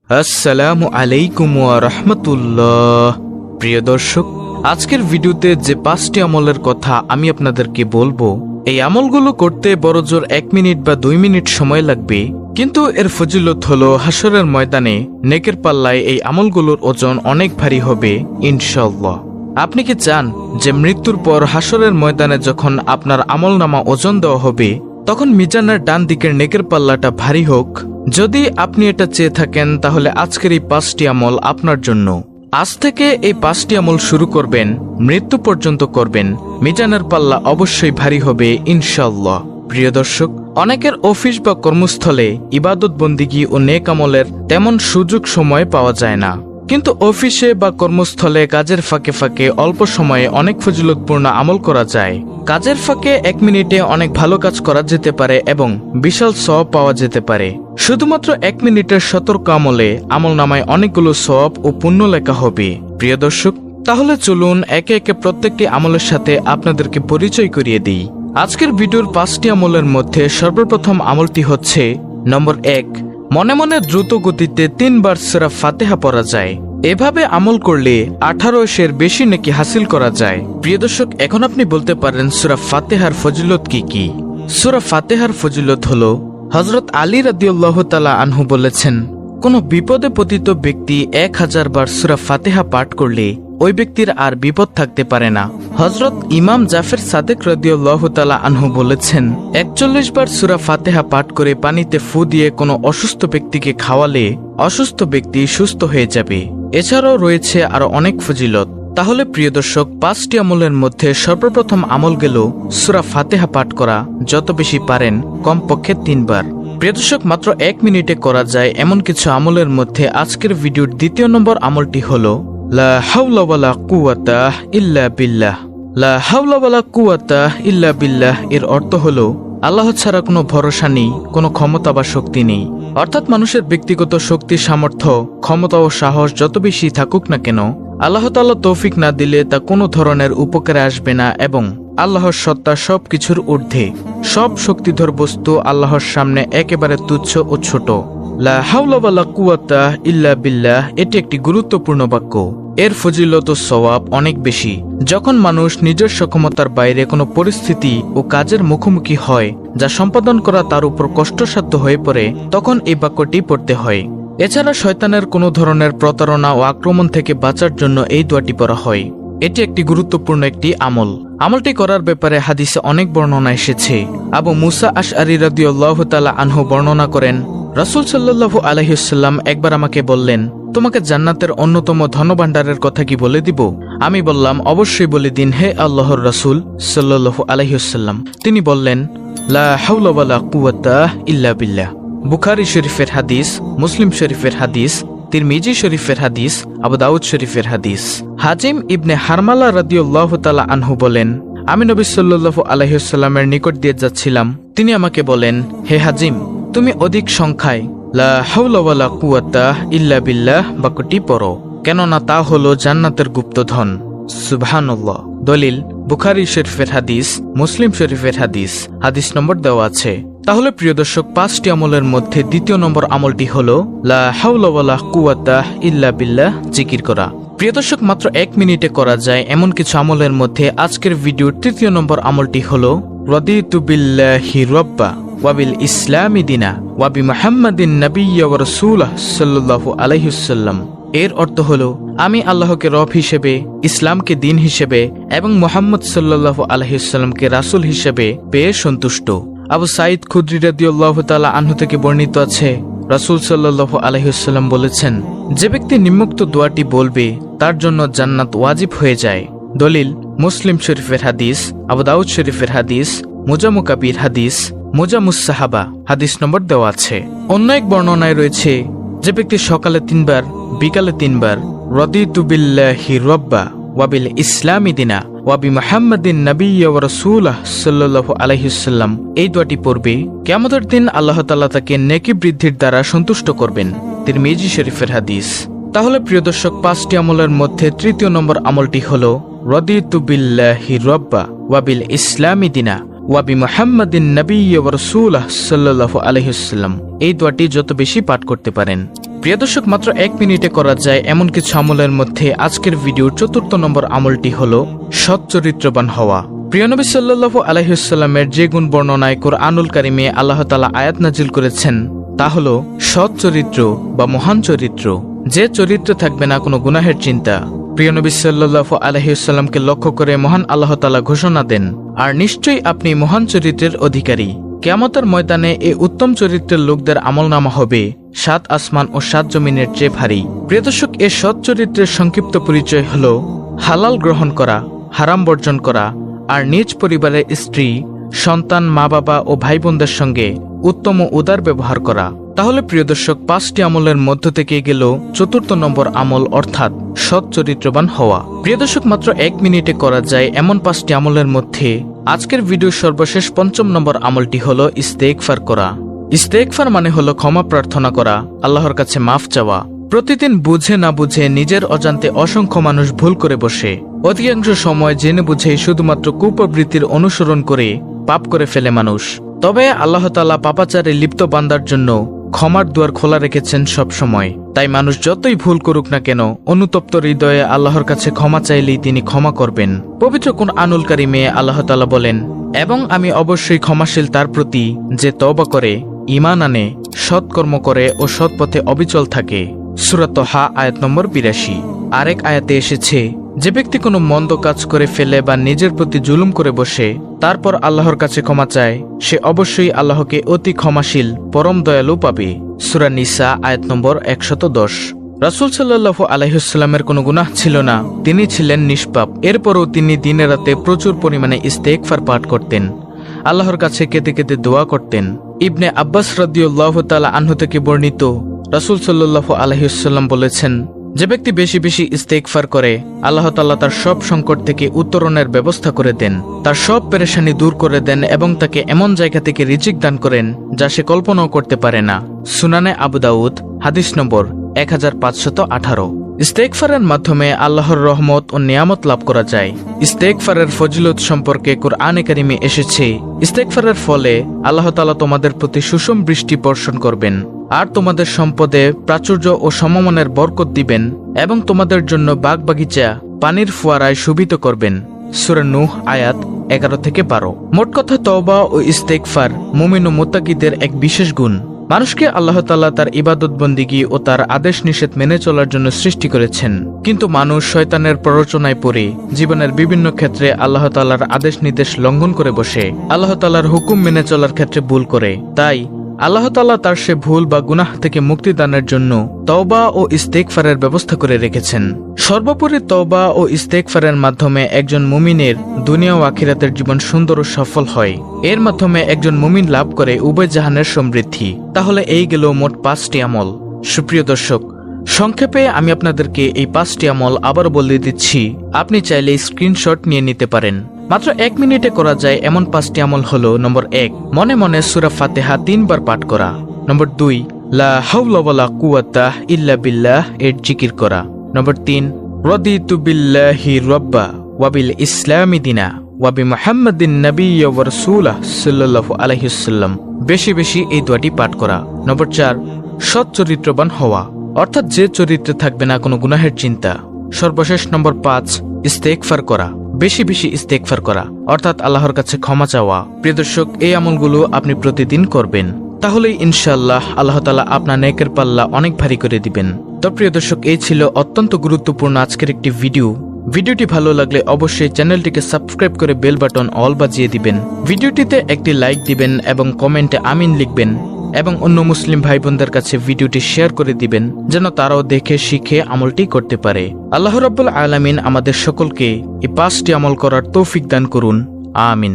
আসসালামু আলাইকুম ওয়া রাহমাতুল্লাহ। প্রিয় দর্শক, আজকের ভিডিওতে যে 5টি আমলের কথা আমি আপনাদেরকে বলবো, এই আমলগুলো করতে বড়জোর 1 মিনিট বা 2 মিনিট সময় লাগবে, কিন্তু এর ফজিলত হলো হাসরের ময়দানে নেকের পাল্লায় এই আমলগুলোর ওজন অনেক ভারী হবে ইনশাআল্লাহ। আপনি কি চান যে মৃত্যুর পর হাসরের ময়দানে যখন আপনার আমলনামা ওজন দেওয়া হবে তখন মিজানের ডান দিকের নেকের পাল্লাটা ভারী হোক? যদি আপনি এটা চেয়ে থাকেন তাহলে আজকের এই 5টি আমল আপনার জন্য। আজ থেকে এই 5টি আমল শুরু করবেন, মৃত্যু পর্যন্ত করবেন, মিজানের পাল্লা অবশ্যই ভারী হবে ইনশাআল্লাহ। প্রিয় দর্শক, অনেকের অফিস বা কর্মস্থলে ইবাদত বন্দিগি ও নেক আমলের তেমন সুযোগ সময় পাওয়া যায় না, কিন্তু অফিসে বা কর্মস্থলে কাজের ফাঁকে ফাঁকে অল্প সময়ে অনেক ফজিলতপূর্ণ আমল করা যায়। কাজের ফাঁকে 1 মিনিটে অনেক ভালো কাজ করা যেতে পারে এবং বিশাল সওয়াব পাওয়া যেতে পারে। শুধুমাত্র 1 মিনিটের সতর্ক আমলে আমলনামায় অনেকগুলো সওয়াব ও পুণ্য লেখা হবে। প্রিয় দর্শক, তাহলে চলুন একে একে প্রত্যেকটি আমলের সাথে আপনাদেরকে পরিচয় করিয়ে দিই। আজকের ভিডিওর 5টি আমলের মধ্যে সর্বপ্রথম আমলটি হচ্ছে নম্বর 1, মনে মনে দ্রুত গতিতে 3 বার সূরা ফাতিহা পড়া যায়। এভাবে আমল করলে 18 বেশি নেকি হাসিল করা যায়। প্রিয় দর্শক, এখন আপনি বলতে পারেন সূরা ফাতিহার ফজিলত কি কি? সূরা ফাতিহার ফজিলত হলো, হযরত আলী রাদিয়াল্লাহু তাআলা আনহু বলেছেন, কোন বিপদে পতিত ব্যক্তি 1000 বার সূরা ফাতিহা পাঠ করলে ওই ব্যক্তির আর বিপদ থাকতে পারে না। হযরত ইমাম জাফর সাদেক রাদিয়াল্লাহু তাআলা আনহু বলেছেন, 41 বার সূরা ফাতিহা পাঠ করে পানিতে ফু দিয়ে কোনো অসুস্থ ব্যক্তিকে খাওয়ালে অসুস্থ ব্যক্তি সুস্থ হয়ে যাবে। এছাড়াও রয়েছে আরো অনেক ফজিলত। তাহলে প্রিয় দর্শক, 5টি আমলের মধ্যে সর্বপ্রথম আমল গেল সূরা ফাতিহা পাঠ করা, যত বেশি পারেন কমপক্ষে 3 বার। প্রিয় দর্শক, মাত্র 1 মিনিটে করা যায় এমন কিছু আমলের মধ্যে আজকের ভিডিওর 2য় নম্বর আমলটি হলো লা হাওলা ওয়ালা কুওয়াতা ইল্লা বিল্লাহ। লা হাওলা ওয়ালা কুওয়াতা ইল্লা বিল্লাহ এর অর্থ হলো, আল্লাহ ছাড়া কোনো ভরসা নেই, কোনো ক্ষমতা বা শক্তি নেই। অর্থাৎ মানুষের ব্যক্তিগত শক্তি, সামর্থ্য, ক্ষমতা ও সাহস যত বেশি থাকুক না কেন, আল্লাহ তাআলা তৌফিক না দিলে তা কোনো ধরনের উপকারে আসবে না এবং আল্লাহর সত্তা সবকিছুর ঊর্ধ্বে। সব শক্তিধর বস্তু আল্লাহর সামনে একেবারে তুচ্ছ ও ছোট। লা হাওলা ওয়ালা কুওয়াতা ইল্লা বিল্লাহ এটি একটি গুরুত্বপূর্ণ বাক্য। এর ফজিলত ও সওয়াব অনেক বেশি। যখন মানুষ নিজের সক্ষমতার বাইরে কোনো পরিস্থিতি ও কাজের মুখোমুখি হয় যা সম্পাদন করা তার উপর কষ্টসাধ্য হয়ে পড়ে, তখন এই বাক্যটি পড়তে হয়। এছাড়া শয়তানের কোনো ধরনের প্রতারণা ও আক্রমণ থেকে বাঁচার জন্য এই দোয়াটি পড়া হয়। এটি একটি গুরুত্বপূর্ণ একটি আমল। আমলটি করার ব্যাপারে হাদিসে অনেক বর্ণনা এসেছে। আবু মুসা আশআরী রাদিয়াল্লাহু তাআলা আনহু বর্ণনা করেন, রাসূল সাল্লাল্লাহু আলাইহি ওয়াসাল্লাম একবার আমাকে বললেন, তোমাকে জান্নাতের অন্যতম ধনভাণ্ডারের কথা কি বলে দিব? আমি বললাম, অবশ্যই বলে দিন হে আল্লাহর রাসূল সাল্লাল্লাহু আলাইহি ওয়াসাল্লাম। তিনি বললেন, লা হাওলা ওয়ালা কুওয়াতা ইল্লা বিল্লাহ। বুখারী শরীফের হাদিস, মুসলিম শরীফের হাদিস, তিরমিজি শরীফের হাদিস, আবু দাউদ শরীফের হাদিস। হাজিম ইবনে হারমালা রাদিয়াল্লাহু তাআলা আনহু বলেন, আমি নবী সাল্লাল্লাহু আলাইহি ওয়াসাল্লামের নিকট দিয়ে যাচ্ছিলাম। তিনি আমাকে বলেন, হে হাজিম, তুমি অধিক সংখ্যায় লা হাওলা ওয়ালা কুওয়াতা ইল্লা বিল্লাহ বাক্যটি পড়ো, কেননা তা হলো জান্নাতের গুপ্তধন। সুবহানাল্লাহ। দলিল বুখারী শরীফের হাদিস, মুসলিম শরীফের হাদিস। হাদিস নম্বর দেওয়া আছে। তাহলে প্রিয় দর্শক, 5টি আমলের মধ্যে 2য় নম্বর আমলটি হলো লা হাওলা ওয়ালা কুওয়াতা ইল্লা বিল্লাহ জিকির করা। প্রিয় দর্শক, মাত্র 1 মিনিটে করা যায় এমন কিছু আমলের মধ্যে আজকের ভিডিওর 3য় নম্বর আমলটি হলো রাদিতু বিল্লাহি রাব্বা ওয়া বিল ইসলামি দিনা ওয়া বি মুহাম্মাদিন নাবিয়্যা ওয়া রাসূলা সাল্লাল্লাহু আলাইহি ওয়াসাল্লাম। এর অর্থ হলো, আমি আল্লাহকে রব হিসেবে, ইসলামকে দিন হিসেবে এবং মুহাম্মদ সাল্লাল্লাহু আলাইহি ওয়াসাল্লামকে রাসূল হিসেবে পেয়ে সন্তুষ্ট। আবু সাঈদ খুদরি রাদিয়াল্লাহু তাআলা আনহু থেকে বর্ণিত আছে, রাসূল সাল্লাল্লাহু আলাইহি ওয়াসাল্লাম বলেছেন, যে ব্যক্তি নিম্নোক্ত দোয়াটি বলবে তার জন্য জান্নাত ওয়াজিব হয়ে যায়। দলিল মুসলিম শরীফের হাদিস, আবু দাউদ শরীফের হাদিস, মুজামু কাবির হাদিস, মুজামুস সাহাবা। হাদিস নম্বর দেওয়া আছে। অন্য এক বর্ণনায় রয়েছে, যে ব্যক্তি সকালে 3 বার, বিকালে 3 বার রাদিতু বিল্লাহি রাব্বা ওয়া বিল ইসলামি দিনা ওয়া বি মুহাম্মাদিন নাবিয়্যা ওয়া রাসূলা সাল্লাল্লাহু আলাইহি ওয়াসাল্লাম এই দোয়াটি পড়বে, কিয়ামতের দিন আল্লাহ তাআলা তাকে নেকি বৃদ্ধির দ্বারা সন্তুষ্ট করবেন। তিরমিজি শরীফের হাদিস। তাহলে প্রিয় দর্শক, 5টি আমলের মধ্যে 3য় নম্বর আমলটি হলো রাদিতু বিল্লাহি রাব্বা ওয়া বিল ইসলামি দিনা ওয়া বি মুহাম্মাদিন নাবিয়্যা ওয়া রাসূলা সাল্লাল্লাহু আলাইহি ওয়াসাল্লাম। এই দোয়াটি যত বেশি পাঠ করতে পারেন প্রিয় দর্শক, মাত্র 1 মিনিটে করা যায় এমন কিছু আমলের মধ্যে আজকের ভিডিওর 4র্থ নম্বর আমলটি হলো সৎ চরিত্রবান হওয়া। প্রিয় নবী সাল্লাল্লাহু আলাইহি ওয়াসাল্লামের যে গুণ বর্ণনায় কুরআনুল কারিমে আল্লাহ তাআলা আয়াত নাজিল করেছেন তা হলো সৎ চরিত্র বা মহান চরিত্র, যে চরিত্রে থাকবে না কোনো গুনাহের চিন্তা। প্রিয় নবী সাল্লাল্লাহু আলাইহি ওয়াসাল্লামকে লক্ষ্য করে মহান আল্লাহ তাআলা ঘোষণা দেন, আর নিশ্চয়ই আপনি মহান চরিত্রের অধিকারী। কিয়ামতের ময়দানে এই উত্তম চরিত্রের লোকদের আমলনামা হবে 7 আসমান ও 7 জমিনের চেয়ে ভারী। প্রিয় দর্শক, এই সৎ চরিত্রের সংক্ষিপ্ত পরিচয় হলো হালাল গ্রহণ করা, হারাম বর্জন করা, আর নিজ পরিবারের স্ত্রী, সন্তান, মা বাবা ও ভাই বোনদের সঙ্গে উত্তম ও উদার ব্যবহার করা। তাহলে প্রিয় দর্শক, 5টি আমলের মধ্য থেকে গেল 4র্থ নম্বর আমল, অর্থাৎ সৎ চরিত্রবান হওয়া। প্রিয় দর্শক, মাত্র 1 মিনিটে করা যায় এমন 5টি আমলের মধ্যে আজকের ভিডিওর সর্বশেষ 5ম নম্বর আমলটি হলো ইস্তেগফার করা। ইস্তেগফার মানে হলো ক্ষমা প্রার্থনা করা, আল্লাহর কাছে মাফ চাওয়া। প্রতিদিন বুঝে না বুঝে নিজের অজান্তে অসংখ্য মানুষ ভুল করে বসে। অধিকাংশ সময় জেনে বুঝে শুধুমাত্র কুপ্রবৃত্তির অনুসরণ করে পাপ করে ফেলে মানুষ। তবে আল্লাহ তাআলা পাপাচারে লিপ্ত বান্দার জন্য ক্ষমার দুয়ার খোলা রেখেছেন সব সময়। তাই মানুষ যতই ভুল করুক না কেন, অনুতপ্ত হৃদয়ে আল্লাহর কাছে ক্ষমা চাইলেই তিনি ক্ষমা করবেন। পবিত্র কুরআনুল কারিমে আল্লাহ তাআলা বলেন, এবং আমি অবশ্যই ক্ষমাশীল তার প্রতি যে তওবা করে, ঈমান আনে, সৎকর্ম করে ও সৎ পথে অবিচল থাকে। সূরা তাহা আয়াত নম্বর 82। আরেক আয়াতে এসেছে, যে ব্যক্তি কোনো মন্দ কাজ করে ফেলে বা নিজের প্রতি জুলুম করে বসে তারপর আল্লাহর কাছে ক্ষমা চায়, সে অবশ্যই আল্লাহকে অতি ক্ষমাশীল পরম দয়ালু পাবে। সূরা নিসা আয়াত নম্বর 110। রাসূল সাল্লাল্লাহু আলাইহি ওয়াসাল্লামের কোনো গুনাহ ছিল না, তিনি ছিলেন নিষ্পাপ। এরপরও তিনি দিনে রাতে প্রচুর পরিমাণে ইস্তেগফার পাঠ করতেন, আল্লাহর কাছে কেঁদে কেঁদে দোয়া করতেন। ইবনে আব্বাস রাদিয়াল্লাহু তাআলা আনহু থেকে বর্ণিত, রাসূল সাল্লাল্লাহু আলাইহি ওয়াসাল্লাম বলেছেন, যে ব্যক্তি বেশি বেশি ইস্তেগফার করে আল্লাহ তাআলা তার সব সংকট থেকে উত্তরণের ব্যবস্থা করে দেন, তার সব পেরেশানি দূর করে দেন এবং তাকে এমন জায়গা থেকে রিজিক দান করেন যা সে কল্পনাও করতে পারে না। সুনানে আবু দাউদ হাদিস নম্বর 1518। ইস্তেগফারের মাধ্যমে আল্লাহর রহমত ও নিয়ামত লাভ করা যায়। ইস্তেগফারের ফজিলত সম্পর্কে কুরআনে কারিমে এসেছে, ইস্তেগফারের ফলে আল্লাহ তাআলা তোমাদের প্রতি সুষম বৃষ্টি বর্ষণ করবেন, আর তোমাদের সম্পদে প্রাচুর্য ও সমমানের বরকত দিবেন এবং তোমাদের জন্য বাগবাগিচা, পানির ফোয়ারায় শোভিত করবেন। সূরা নূহ আয়াত 11 থেকে 12। মোট কথা, তওবা ও ইস্তেগফার মুমিন ও মুত্তাকিদের এক বিশেষ গুণ। মানুষকে আল্লাহ তাআলা তার ইবাদত বন্দিগি ও তার আদেশ নিষেধ মেনে চলার জন্য সৃষ্টি করেছেন, কিন্তু মানুষ শয়তানের প্ররোচনায় পড়ে জীবনের বিভিন্ন ক্ষেত্রে আল্লাহ তাআলার আদেশ নির্দেশ লঙ্ঘন করে বসে আল্লাহ তাআলার হুকুম মেনে চলার ক্ষেত্রে ভুল করে। তাই আল্লাহ তাআলা তার সে ভুল বা গুনাহ থেকে মুক্তি দানের জন্য তওবা ও ইস্তেগফারের ব্যবস্থা করে রেখেছেন। সর্বোপরি তওবা ও ইস্তেগফারের মাধ্যমে একজন মুমিনের দুনিয়া ও আখিরাতের জীবন সুন্দর ও সফল হয়। এর মাধ্যমে একজন মুমিন লাভ করে উভয় জাহানের সমৃদ্ধি। তাহলে এই গেল মোট 5টি আমল। সুপ্রিয় দর্শক, সংক্ষেপে আমি আপনাদেরকে এই 5টি আমল আবার বলে দিচ্ছি, আপনি চাইলে স্ক্রিনশট নিয়ে নিতে পারেন। মাত্র 1 মিনিটে করা যায় এমন 5টি আমল হলো, নম্বর 1, মনে মনে সূরা ফাতিহা 3 বার পাঠ করা। নম্বর 2, লা হাওলা ওয়ালা কুওয়াতা ইল্লা বিল্লাহ এর জিকির করা। নম্বর 3, রাদিতু বিল্লাহি রাব্বা ওয়া বিল ইসলামি দিনা ওয়া বি মুহাম্মাদিন নাবিয়্যা ওয়া রাসূলাহ সাল্লাল্লাহু আলাইহি ওয়াসাল্লাম। বেশি বেশি এই দোয়াটি পাঠ করা। নম্বর 4, সৎ চরিত্রবান হওয়া, অর্থাৎ যে চরিত্রে থাকবে না কোনো গুনাহের চিন্তা। সর্বশেষ নম্বর 5, ইস্তেগফার করা, বেশি বেশি ইস্তেগফার করা, অর্থাৎ আল্লাহর কাছে ক্ষমা চাওয়া। প্রিয় দর্শক, এই আমলগুলো আপনি প্রতিদিন করবেন, তাহলেই ইনশাআল্লাহ আল্লাহ তাআলা আপনার নেকের পাল্লা অনেক ভারী করে দিবেন। তো প্রিয় দর্শক, এই ছিল অত্যন্ত গুরুত্বপূর্ণ আজকের একটি ভিডিও। ভিডিওটি ভালো লাগলে অবশ্যই চ্যানেলটিকে সাবস্ক্রাইব করে বেল বাটন অল বাজিয়ে দিবেন। ভিডিওটিতে একটি লাইক দিবেন এবং কমেন্টে আমিন লিখবেন এবং অন্য মুসলিম ভাই বোনদের কাছে ভিডিওটি শেয়ার করে দিবেন যেন তারাও দেখে শিখে আমলটি করতে পারে। আল্লাহ রাব্বুল আলামিন আমাদের সকলকে এই 5টি আমল করার তৌফিক দান করুন। আমিন।